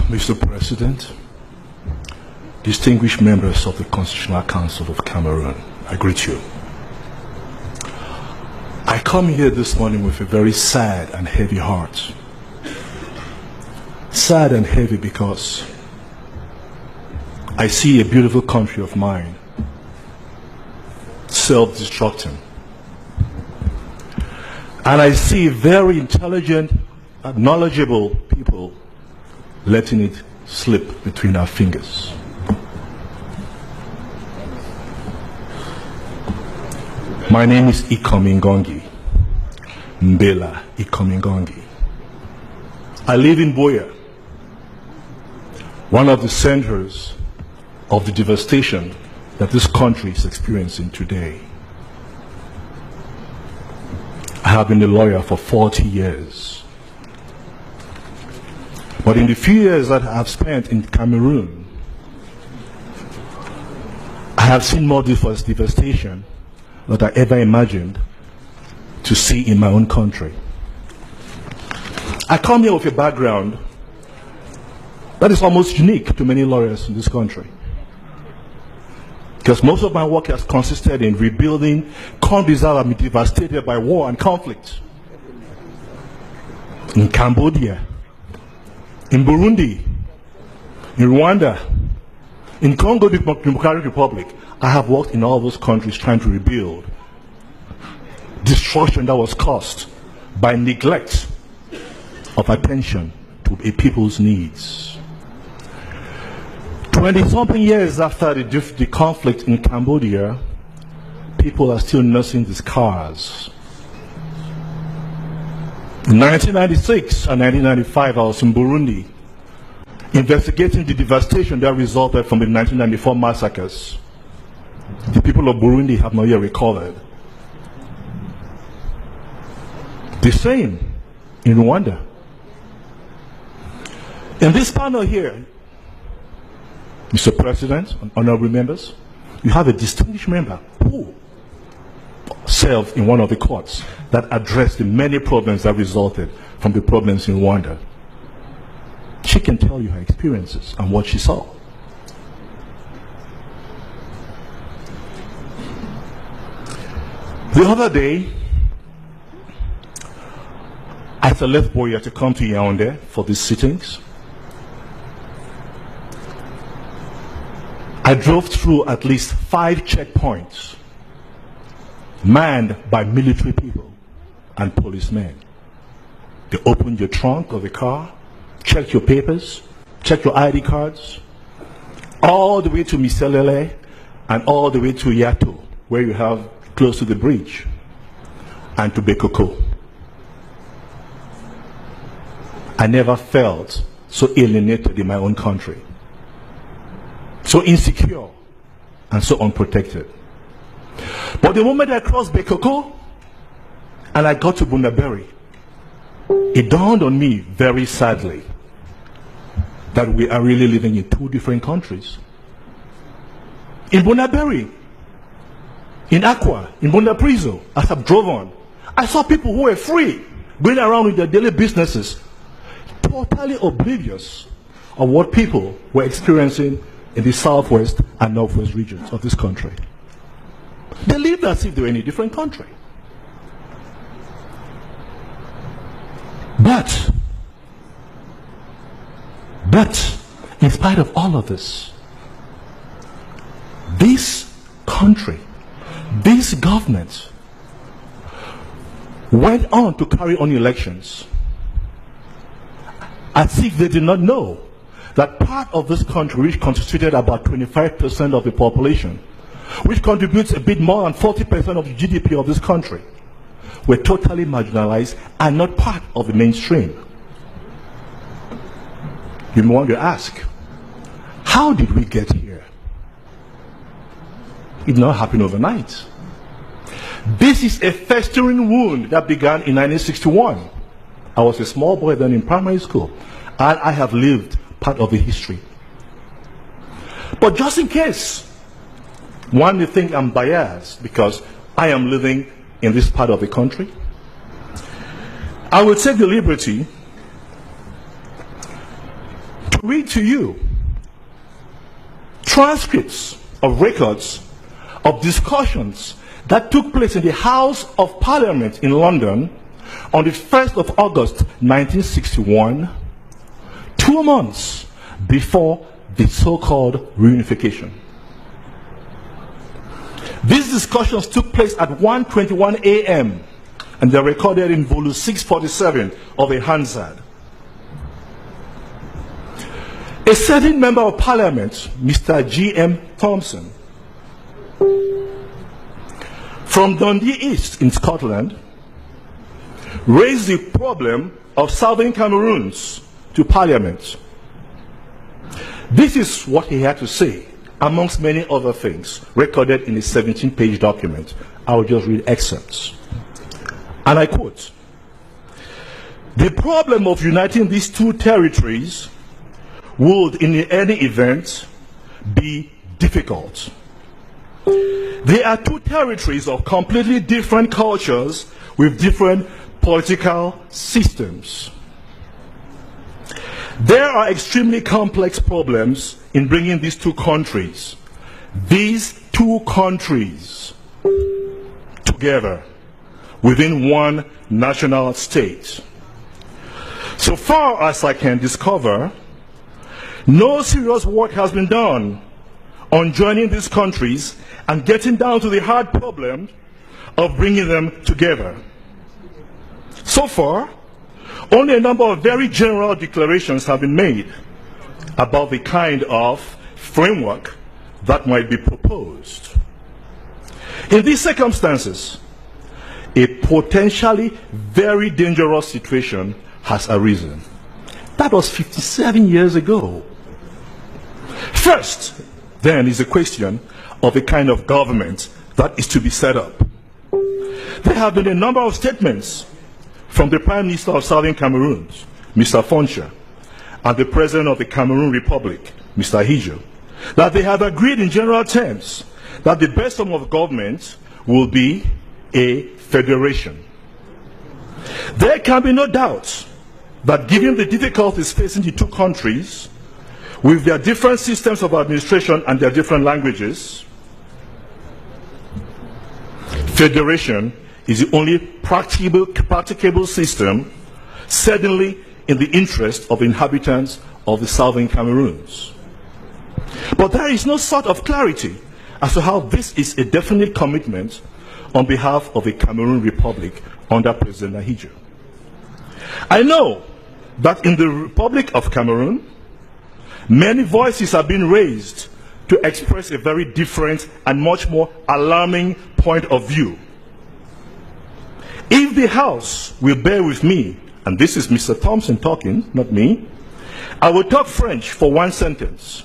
Mr. President, distinguished members of the Constitutional Council of Cameroon, I greet you. I come here this morning with a very sad and heavy heart. Sad and heavy because I see a beautiful country of mine self-destructing. And I see very intelligent, knowledgeable people letting it slip between our fingers. My name is Ikomingongi, Mbela Ikomingongi. I live in Boya, one of the centers of the devastation that this country is experiencing today. I have been a lawyer for 40 years. But in the few years that I have spent in Cameroon, I have seen more devastation than I ever imagined to see in my own country. I come here with a background that is almost unique to many lawyers in this country, because most of my work has consisted in rebuilding countries that have been devastated by war and conflict. In Cambodia, in Burundi, in Rwanda, in Congo Democratic Republic, I have worked in all those countries trying to rebuild destruction that was caused by neglect of attention to a people's needs. 20-something years after the conflict in Cambodia, people are still nursing the scars. In 1996 and 1995, I was in Burundi, investigating the devastation that resulted from the 1994 massacres. The people of Burundi have not yet recovered. The same in Rwanda. In this panel here, Mr. President and honorable members, you have a distinguished member who served in one of the courts that addressed the many problems that resulted from the problems in Rwanda. She can tell you her experiences and what she saw. The other day, as I left Boya to come to Yaoundé for these sittings, I drove through at least 5 checkpoints manned by military people and policemen. They opened your trunk of the car, checked your papers, checked your ID cards, all the way to Miselele and all the way to Yato, where you have close to the bridge, and to Bekoko. I never felt so alienated in my own country, so insecure and so unprotected. But the moment I crossed Bekoko and I got to Bunaberi, it dawned on me very sadly that we are really living in 2 different countries. In Bunaberi, in Aqua, in Bundaprizo, as I drove on, I saw people who were free, going around with their daily businesses, totally oblivious of what people were experiencing in the southwest and northwest regions of this country. They lived as if they were in a different country. But, in spite of all of this country, this government went on to carry on elections as if they did not know that part of this country, which constituted about 25% of the population, which contributes a bit more than 40% of the GDP of this country, were totally marginalized and not part of the mainstream. You may want to ask, how did we get here? It did not happen overnight. This is a festering wound that began in 1961. I was a small boy then in primary school, and I have lived part of the history. But just in case one may think I'm biased because I am living in this part of the country, I will take the liberty to read to you transcripts of records of discussions that took place in the House of Parliament in London on the 1st of August 1961, 2 months before the so-called reunification. These discussions took place at 1:21 a.m. and they're recorded in volume 647 of a Hansard. A certain member of parliament, Mr. G.M. Thompson, from Dundee East in Scotland, raised the problem of Southern Cameroons to parliament. This is what he had to say, amongst many other things, recorded in a 17-page document. I will just read excerpts. And I quote, "The problem of uniting these two territories would, in any event, be difficult. They are two territories of completely different cultures with different political systems. There are extremely complex problems in bringing these two countries together within one national state. So far as I can discover, no serious work has been done on joining these countries and getting down to the hard problem of bringing them together. So far, only a number of very general declarations have been made about the kind of framework that might be proposed. In these circumstances, a potentially very dangerous situation has arisen." That was 57 years ago. First, then, is the question of the kind of government that is to be set up. There have been a number of statements from the Prime Minister of Southern Cameroon, Mr. Foncha, and the President of the Cameroon Republic, Mr. Hijo, that they have agreed in general terms that the best form of government will be a federation. There can be no doubt that given the difficulties facing the two countries, with their different systems of administration and their different languages, federation is the only practicable system, certainly in the interest of inhabitants of the Southern Cameroons. But there is no sort of clarity as to how this is a definite commitment on behalf of the Cameroon Republic under President Hijo. I know that in the Republic of Cameroon, many voices have been raised to express a very different and much more alarming point of view. If the House will bear with me, and this is Mr. Thompson talking, not me, I will talk French for one sentence.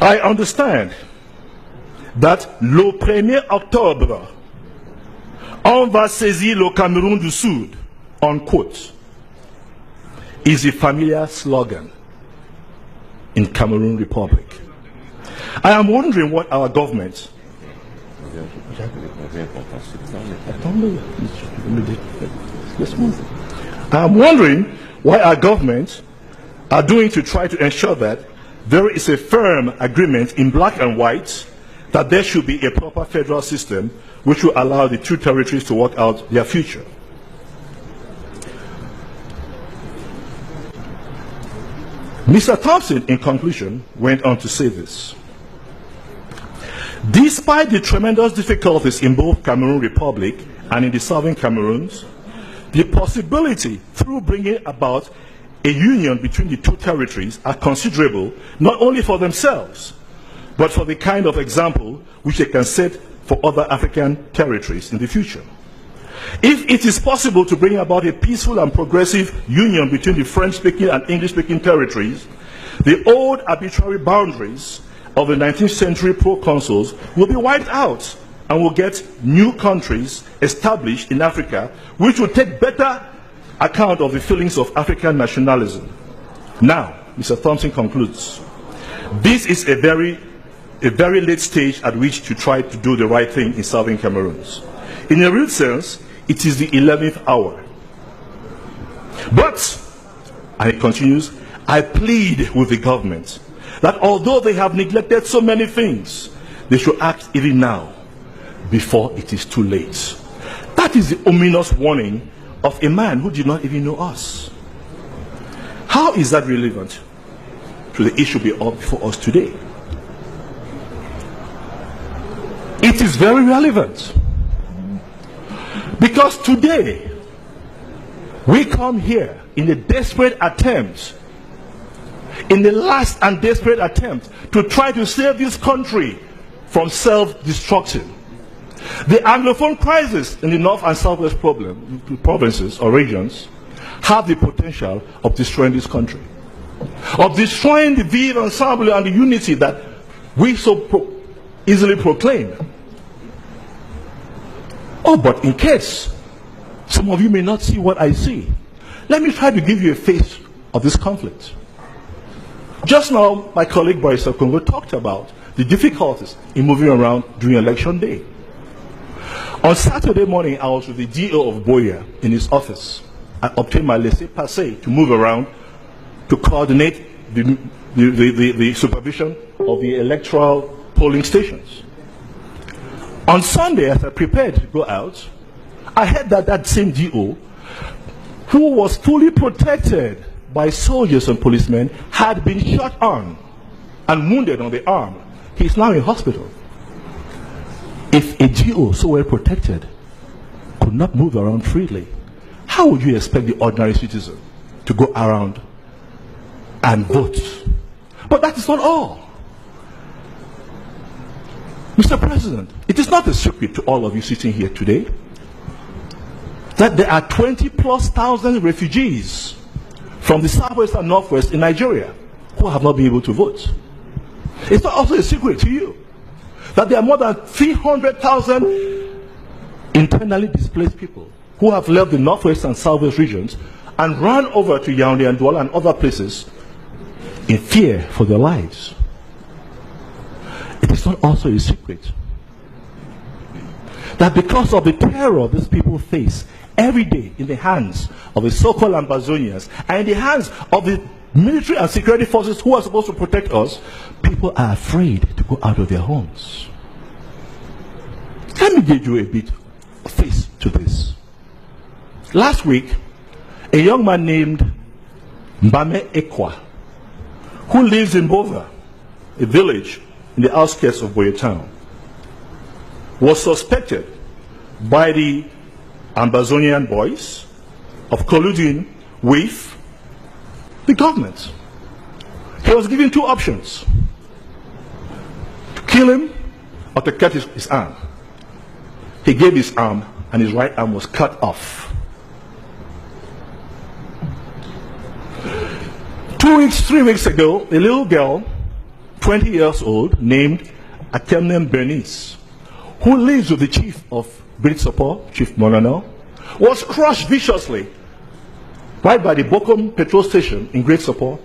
I understand that le 1er octobre, on va saisir le Cameroun du Sud, unquote, is a familiar slogan in Cameroon Republic. I am wondering what our government are doing to try to ensure that there is a firm agreement in black and white that there should be a proper federal system which will allow the two territories to work out their future. Mr. Thompson, in conclusion, went on to say this: "Despite the tremendous difficulties in both Cameroon Republic and in the Southern Cameroons, the possibility through bringing about a union between the two territories are considerable, not only for themselves, but for the kind of example which they can set for other African territories in the future. If it is possible to bring about a peaceful and progressive union between the French-speaking and English-speaking territories, the old arbitrary boundaries of the 19th century proconsuls will be wiped out and will get new countries established in Africa which will take better account of the feelings of African nationalism." Now, Mr. Thompson concludes, "This is a very late stage at which to try to do the right thing in Southern Cameroons. In a real sense, it is the 11th hour. But And it continues, I plead with the government that although they have neglected so many things, they should act even now before it is too late. That is the ominous warning of a man who did not even know us. How is that relevant to the issue before us today? It is very relevant. Because today, we come here in a desperate attempt, in the last and desperate attempt to try to save this country from self-destruction. The Anglophone crisis in the North and Southwest provinces or regions have the potential of destroying this country, of destroying the vivre ensemble and the unity that we so easily proclaim. Oh, but in case some of you may not see what I see, let me try to give you a face of this conflict. Just now, my colleague Boris Okongo talked about the difficulties in moving around during election day. On Saturday morning, I was with the DO of Boya in his office. I obtained my laissez-passer to move around to coordinate the supervision of the electoral polling stations. On Sunday, as I prepared to go out, I heard that that same DO, who was fully protected by soldiers and policemen, had been shot on and wounded on the arm. He's now in hospital. If a GO so well protected could not move around freely, how would you expect the ordinary citizen to go around and vote? But that is not all. Mr. President, it is not a secret to all of you sitting here today that there are 20,000+ refugees from the Southwest and Northwest in Nigeria who have not been able to vote. It's not also a secret to you that there are more than 300,000 internally displaced people who have left the Northwest and Southwest regions and run over to Yaoundé and Douala and other places in fear for their lives. It is not also a secret that because of the terror these people face every day in the hands of the so-called Ambazonians and in the hands of the military and security forces who are supposed to protect us, people are afraid to go out of their homes. Let me give you a bit of face to this. Last week, a young man named Mbame Ekwa, who lives in Bova, a village in the outskirts of Boye town, was suspected by the Ambazonian boys of colluding with the government. He was given two options: to kill him or to cut his arm. He gave his arm, and his right arm was cut off. 3 weeks ago, a little girl, 20 years old, named Atemnem Bernice, who lives with the chief of Great Support, Chief Monano, was crushed viciously right by the Bokom petrol station in Great Support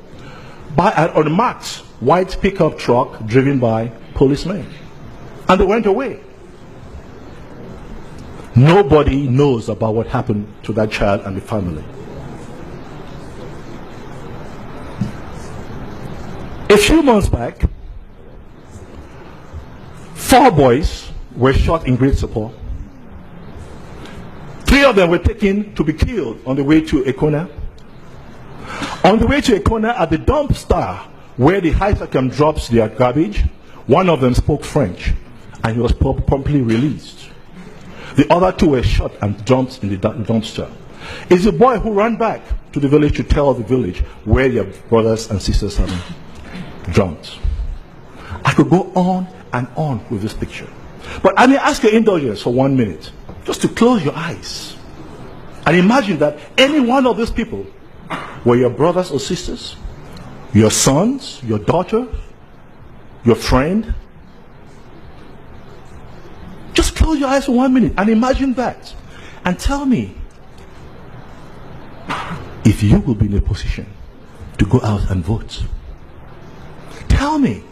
by an unmarked white pickup truck driven by policemen. And they went away. Nobody knows about what happened to that child and the family. A few months back, 4 boys were shot in Great Support. 3 of them were taken to be killed on the way to Ekona. On the way to Ekona, at the dumpster where the Highsacam drops their garbage, one of them spoke French and he was promptly released. The other 2 were shot and dumped in the dumpster. It's a boy who ran back to the village to tell the village where their brothers and sisters have been dumped. I could go on and on with this picture. But I may ask your indulgence for 1 minute, just to close your eyes and imagine that any one of these people were your brothers or sisters, your sons, your daughter, your friend. Just close your eyes for 1 minute and imagine that, and tell me if you will be in a position to go out and vote. Tell me,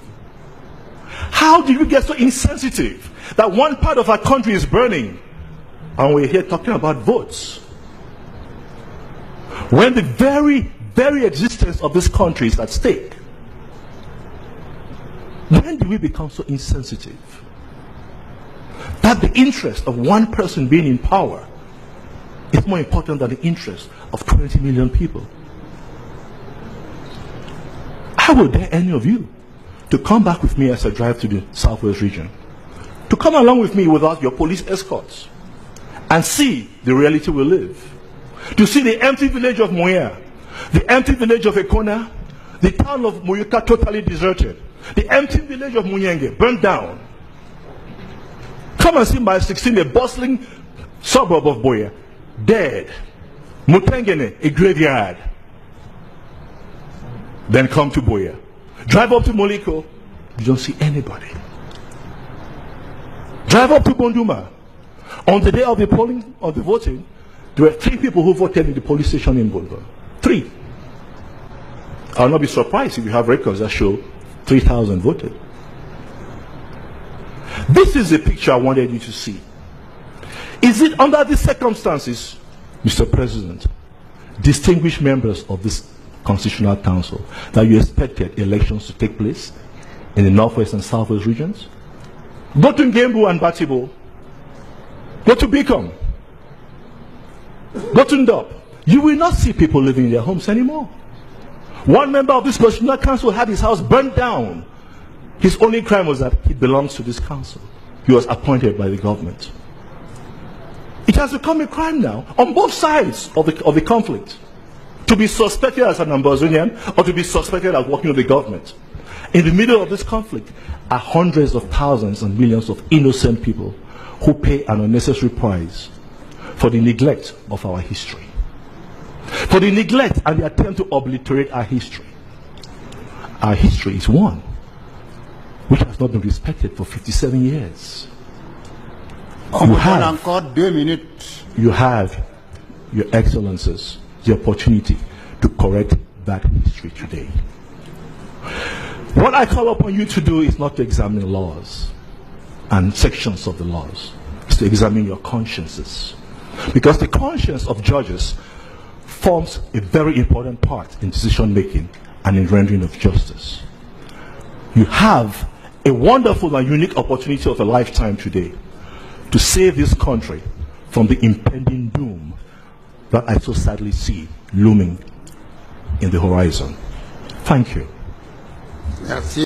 how did we get so insensitive that one part of our country is burning and we're here talking about votes, when the very, very existence of this country is at stake. When do we become so insensitive that the interest of one person being in power is more important than the interest of 20 million people? I would dare any of you to come back with me as I drive to the Southwest region, to come along with me without your police escorts and see the reality we live, to see the empty village of Moya, the empty village of Ekona, the town of Muyuka totally deserted, the empty village of Munyenge burned down. Come and see my 16, a bustling suburb of Boya, dead. Mutengene, a graveyard. Then come to Boya. Drive up to Moliko, you don't see anybody. Drive up to Bonduma. On the day of the polling, of the voting, there were 3 people who voted in the police station in Bonduma. 3. I'll not be surprised if you have records that show 3,000 voted. This is the picture I wanted you to see. Is it under these circumstances, Mr. President, distinguished members of this Constitutional Council, that you expected elections to take place in the Northwest and Southwest regions? Go to Ngembu and Batibo. Go to Beacon. Go to Ndop. You will not see people living in their homes anymore. One member of this Constitutional Council had his house burned down. His only crime was that he belongs to this council. He was appointed by the government. It has become a crime now on both sides of the conflict to be suspected as an Ambazonian or to be suspected as working with the government. In the middle of this conflict are hundreds of thousands and millions of innocent people who pay an unnecessary price for the neglect of our history, for the neglect and the attempt to obliterate our history. Our history is one which has not been respected for 57 years. You have, Your Excellencies, the opportunity to correct that history today. What I call upon you to do is not to examine laws and sections of the laws. It's to examine your consciences. Because the conscience of judges forms a very important part in decision making and in rendering of justice. You have a wonderful and unique opportunity of a lifetime today to save this country from the impending doom that I so sadly see looming in the horizon. Thank you. Merci.